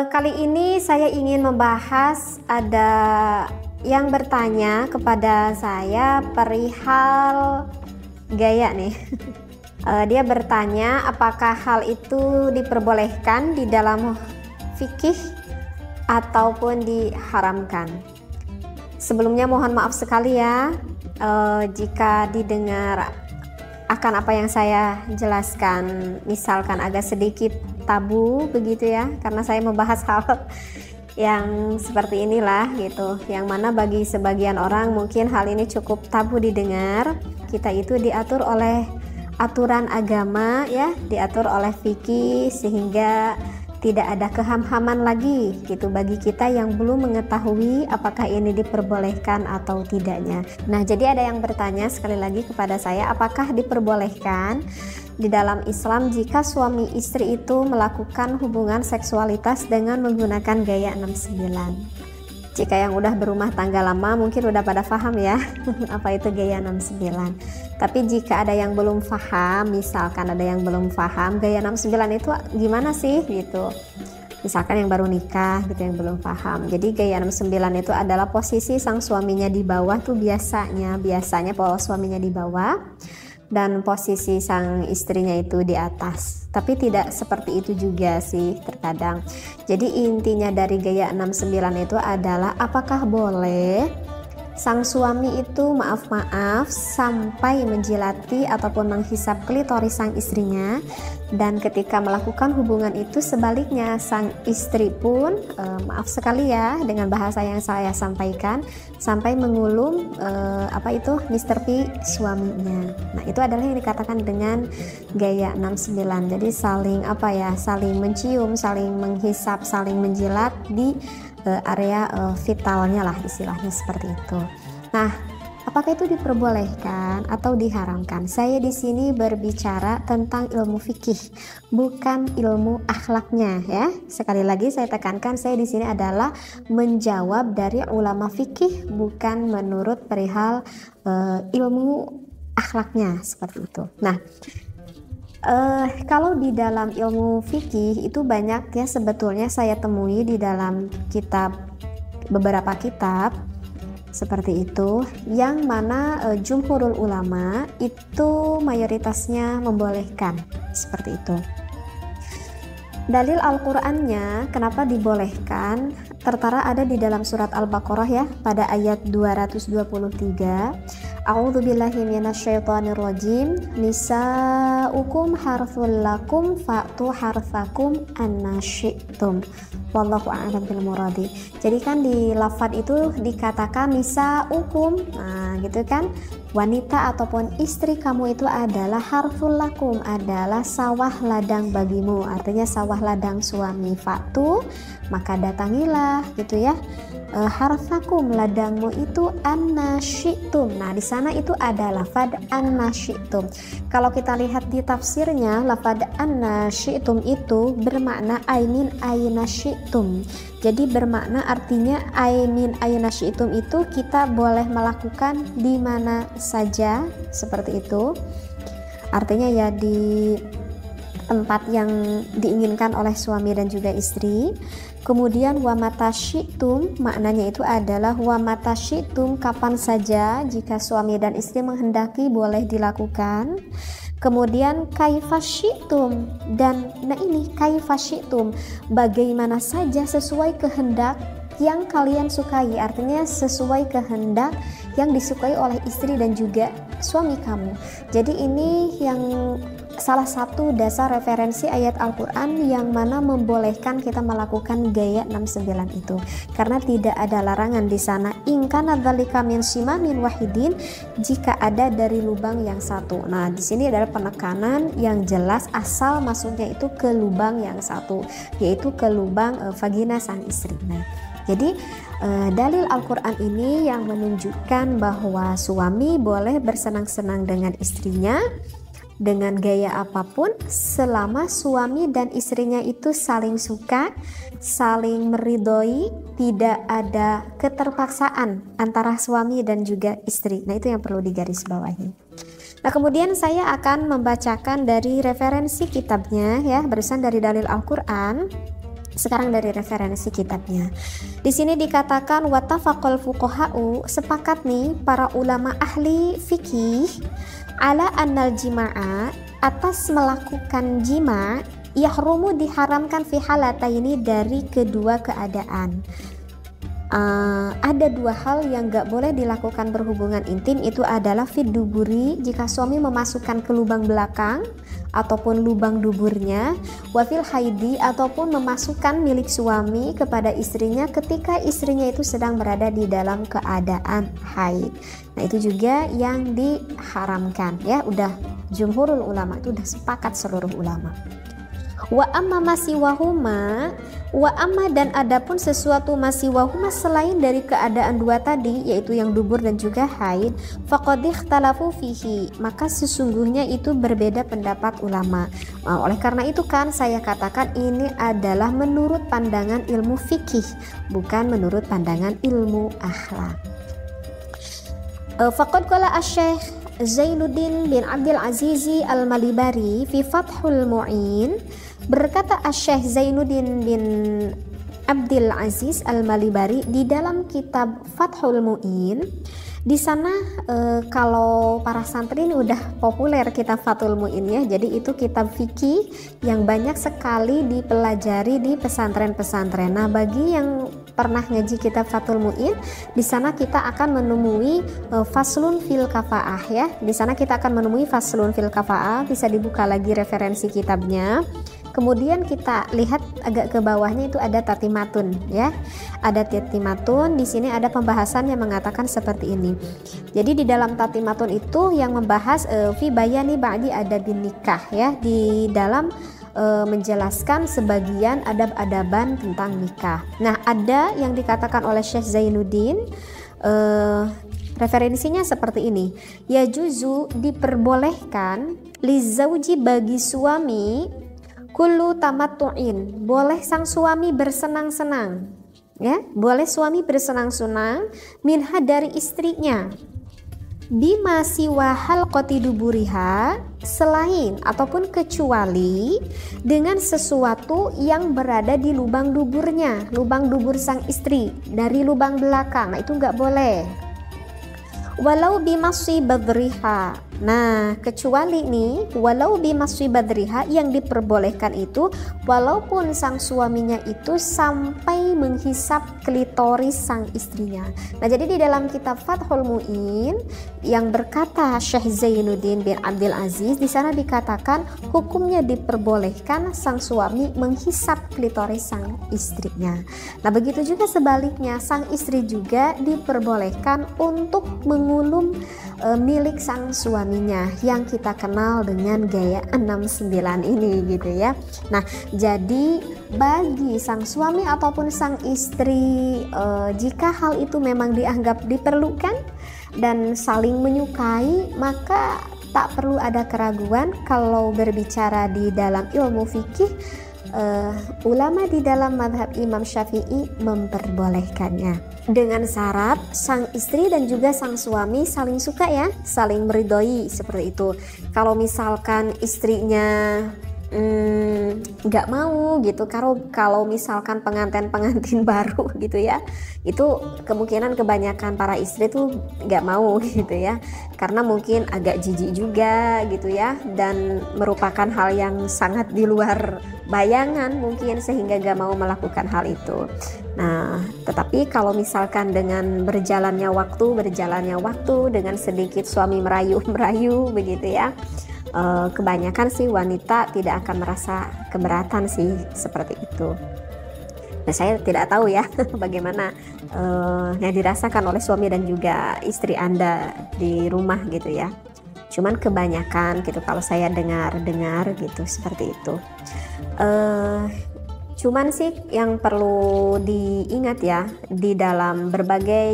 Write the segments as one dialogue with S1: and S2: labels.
S1: Kali ini saya ingin membahas, ada yang bertanya kepada saya perihal gaya nih. Dia bertanya apakah hal itu diperbolehkan di dalam fikih ataupun diharamkan. Sebelumnya mohon maaf sekali ya jika didengar akan apa yang saya jelaskan misalkan agak sedikit tabu begitu ya, karena saya membahas hal yang seperti inilah gitu, yang mana bagi sebagian orang mungkin hal ini cukup tabu didengar. Kita itu diatur oleh aturan agama ya, diatur oleh fikih, sehingga tidak ada kehamhaman lagi gitu bagi kita yang belum mengetahui apakah ini diperbolehkan atau tidaknya. Nah, jadi ada yang bertanya sekali lagi kepada saya, apakah diperbolehkan di dalam Islam jika suami istri itu melakukan hubungan seksualitas dengan menggunakan gaya 69? Jika yang udah berumah tangga lama mungkin udah pada paham ya apa itu gaya 69. Tapi jika ada yang belum paham, misalkan ada yang belum paham gaya 69 itu gimana sih gitu, misalkan yang baru nikah gitu yang belum paham. Jadi gaya 69 itu adalah posisi sang suaminya di bawah tuh, biasanya bahwa suaminya di bawah dan posisi sang istrinya itu di atas. Tapi tidak seperti itu juga sih terkadang. Jadi intinya dari gaya 69 itu adalah apakah boleh sang suami itu maaf sampai menjilati ataupun menghisap klitoris sang istrinya, dan ketika melakukan hubungan itu sebaliknya sang istri pun maaf sekali ya dengan bahasa yang saya sampaikan, sampai mengulum Mr. P suaminya. Nah, itu adalah yang dikatakan dengan gaya 69. Jadi saling mencium, saling menghisap, saling menjilat di area vitalnya lah, istilahnya seperti itu. Nah, apakah itu diperbolehkan atau diharamkan? Saya di sini berbicara tentang ilmu fikih, bukan ilmu akhlaknya ya. Sekali lagi saya tekankan, saya di sini adalah menjawab dari ulama fikih, bukan menurut perihal ilmu akhlaknya seperti itu. Nah, kalau di dalam ilmu fikih itu banyak ya sebetulnya saya temui di dalam beberapa kitab seperti itu, yang mana jumhurul ulama itu mayoritasnya membolehkan seperti itu. Dalil Al-Qur'annya kenapa dibolehkan tertera ada di dalam surat Al-Baqarah ya, pada ayat 223. A'udzubillahi minasyaitonirrajim. Nisa'ukum harthul lakum fa'tu harthakum anna syi'tum. Wallahu a'lam bil muradi. Jadi kan di lafaz itu dikatakan nisa'ukum. Nah, gitu kan. Wanita ataupun istri kamu itu adalah harthul lakum, adalah sawah ladang bagimu. Artinya sawah ladang suami. Fa'tu, maka datangilah gitu ya. Harthakum, ladangmu itu anna syi'tum. Nah, di sana itu ada lafaz anna syi'tum. Kalau kita lihat di tafsirnya, lafaz anna syi'tum itu bermakna aimin aina syi'tum. Jadi bermakna artinya aimin aina syi'tum itu kita boleh melakukan di mana saja, seperti itu. Artinya ya di tempat yang diinginkan oleh suami dan juga istri. Kemudian wa mata syi'tum, maknanya itu adalah wa mata syi'tum, kapan saja jika suami dan istri menghendaki boleh dilakukan. Kemudian kaifa syi'tum, dan nah ini kaifa syi'tum, bagaimana saja sesuai kehendak yang kalian sukai, artinya sesuai kehendak yang disukai oleh istri dan juga suami kamu. Jadi ini yang salah satu dasar referensi ayat Al-Quran yang mana membolehkan kita melakukan gaya 69 itu, karena tidak ada larangan di sana. In kana dzalika min simamin wahidin, jika ada dari lubang yang satu. Nah, di sini adalah penekanan yang jelas asal masuknya itu ke lubang yang satu, yaitu ke lubang vagina sang istri. Nah, jadi dalil Al-Quran ini yang menunjukkan bahwa suami boleh bersenang-senang dengan istrinya dengan gaya apapun selama suami dan istrinya itu saling suka, saling meridhoi, tidak ada keterpaksaan antara suami dan juga istri. Nah, itu yang perlu digarisbawahi. Nah, kemudian saya akan membacakan dari referensi kitabnya ya, berdasarkan dari dalil Al-Quran. Sekarang dari referensi kitabnya. Di sini dikatakan wattafaqal fuqaha'u, sepakat nih para ulama ahli fikih ala annal jima'a, atas melakukan jima, yahrumu diharamkan fi halataini, dari kedua keadaan. Ada dua hal yang gak boleh dilakukan berhubungan intim, itu adalah fid duburi, jika suami memasukkan ke lubang belakang ataupun lubang duburnya, wafil haidi, ataupun memasukkan milik suami kepada istrinya ketika istrinya itu sedang berada di dalam keadaan haid. Nah itu juga yang diharamkan ya, udah jumhurul ulama, itu udah sepakat seluruh ulama. Wa amma masiwahuma, wa amma dan adapun sesuatu masiwahuma selain dari keadaan dua tadi, yaitu yang dubur dan juga haid, faqad ikhtalafu fihi, maka sesungguhnya itu berbeda pendapat ulama. Oleh karena itu kan saya katakan ini adalah menurut pandangan ilmu fikih, bukan menurut pandangan ilmu akhlak. Faqad qala asy-syekh Zainuddin bin Abdul Azizi Al-Malibari fi Fathul Mu'in, berkata asy-syekh Zainuddin bin Abdul Aziz Al-Malibari di dalam kitab Fathul Mu'in. Di sana kalau para santri ini udah populer kitab Fathul Mu'in ya. Jadi itu kitab fikih yang banyak sekali dipelajari di pesantren-pesantren. Nah, bagi yang pernah ngaji kitab Fathul Mu'in, di sana kita akan menemui faslun fil kafaah ya. Di sana kita akan menemui faslun fil kafaah, bisa dibuka lagi referensi kitabnya. Kemudian kita lihat agak ke bawahnya itu ada tatimatun ya. Ada tatimatun, di sini ada pembahasan yang mengatakan seperti ini. Jadi di dalam tatimatun itu yang membahas fi bayani ba'di adabin nikah ya, di dalam menjelaskan sebagian adab-adaban tentang nikah. Nah, ada yang dikatakan oleh Syekh Zainuddin, referensinya seperti ini. Ya juzu, diperbolehkan lizauji, bagi suami, kullu tamattu'in, boleh sang suami bersenang-senang ya, boleh suami bersenang-senang minha, dari istrinya, bima siwa halqati duburiha, selain ataupun kecuali dengan sesuatu yang berada di lubang duburnya, lubang dubur sang istri, dari lubang belakang. Nah itu nggak boleh. Walau bimasi badriha, nah kecuali nih walau bimasi badriha, yang diperbolehkan itu walaupun sang suaminya itu sampai menghisap klitoris sang istrinya. Nah jadi di dalam kitab Fathul Mu'in yang berkata Syekh Zainuddin bin Abdul Aziz, di sana dikatakan hukumnya diperbolehkan sang suami menghisap klitoris sang istrinya. Nah begitu juga sebaliknya, sang istri juga diperbolehkan untuk mengulum milik sang suaminya yang kita kenal dengan gaya 69 ini gitu ya. Nah jadi bagi sang suami ataupun sang istri, jika hal itu memang dianggap diperlukan dan saling menyukai, maka tak perlu ada keraguan kalau berbicara di dalam ilmu fikih, ulama di dalam mazhab Imam Syafi'i memperbolehkannya, dengan syarat sang istri dan juga sang suami saling suka ya, saling meridhoi seperti itu. Kalau misalkan istrinya nggak mau gitu, kalau misalkan pengantin baru gitu ya, itu kemungkinan kebanyakan para istri tuh nggak mau gitu ya, karena mungkin agak jijik juga gitu ya, dan merupakan hal yang sangat di luar bayangan mungkin, sehingga nggak mau melakukan hal itu. Nah tetapi kalau misalkan dengan berjalannya waktu dengan sedikit suami merayu begitu ya, kebanyakan sih wanita tidak akan merasa keberatan sih seperti itu. Nah saya tidak tahu ya bagaimana yang dirasakan oleh suami dan juga istri Anda di rumah gitu ya. Cuman kebanyakan gitu kalau saya dengar gitu seperti itu. Cuman sih yang perlu diingat ya, di dalam berbagai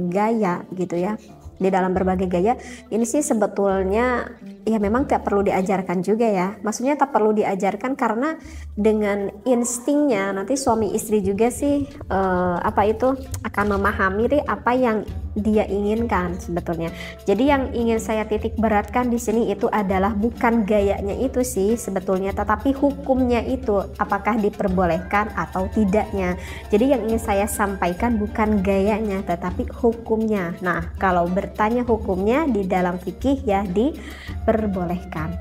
S1: gaya gitu ya, di dalam berbagai gaya ini sih sebetulnya ya memang tak perlu diajarkan juga ya. Maksudnya tak perlu diajarkan karena dengan instingnya nanti suami istri juga sih akan memahami apa yang dia inginkan sebetulnya. Jadi yang ingin saya titik beratkan di sini itu adalah bukan gayanya itu sih sebetulnya, tetapi hukumnya itu apakah diperbolehkan atau tidaknya. Jadi yang ingin saya sampaikan bukan gayanya tetapi hukumnya. Nah, kalau bertanya hukumnya di dalam fikih ya diperbolehkan.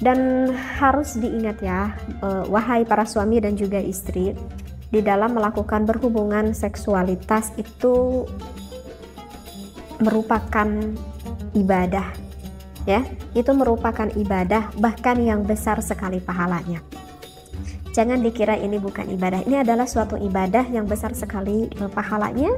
S1: Dan harus diingat ya, wahai para suami dan juga istri, di dalam melakukan berhubungan seksualitas itu merupakan ibadah ya, itu merupakan ibadah bahkan yang besar sekali pahalanya. Jangan dikira ini bukan ibadah, ini adalah suatu ibadah yang besar sekali pahalanya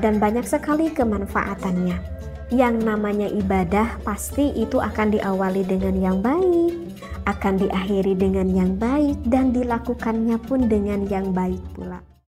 S1: dan banyak sekali kemanfaatannya. Yang namanya ibadah pasti itu akan diawali dengan yang baik, akan diakhiri dengan yang baik, dan dilakukannya pun dengan yang baik pula.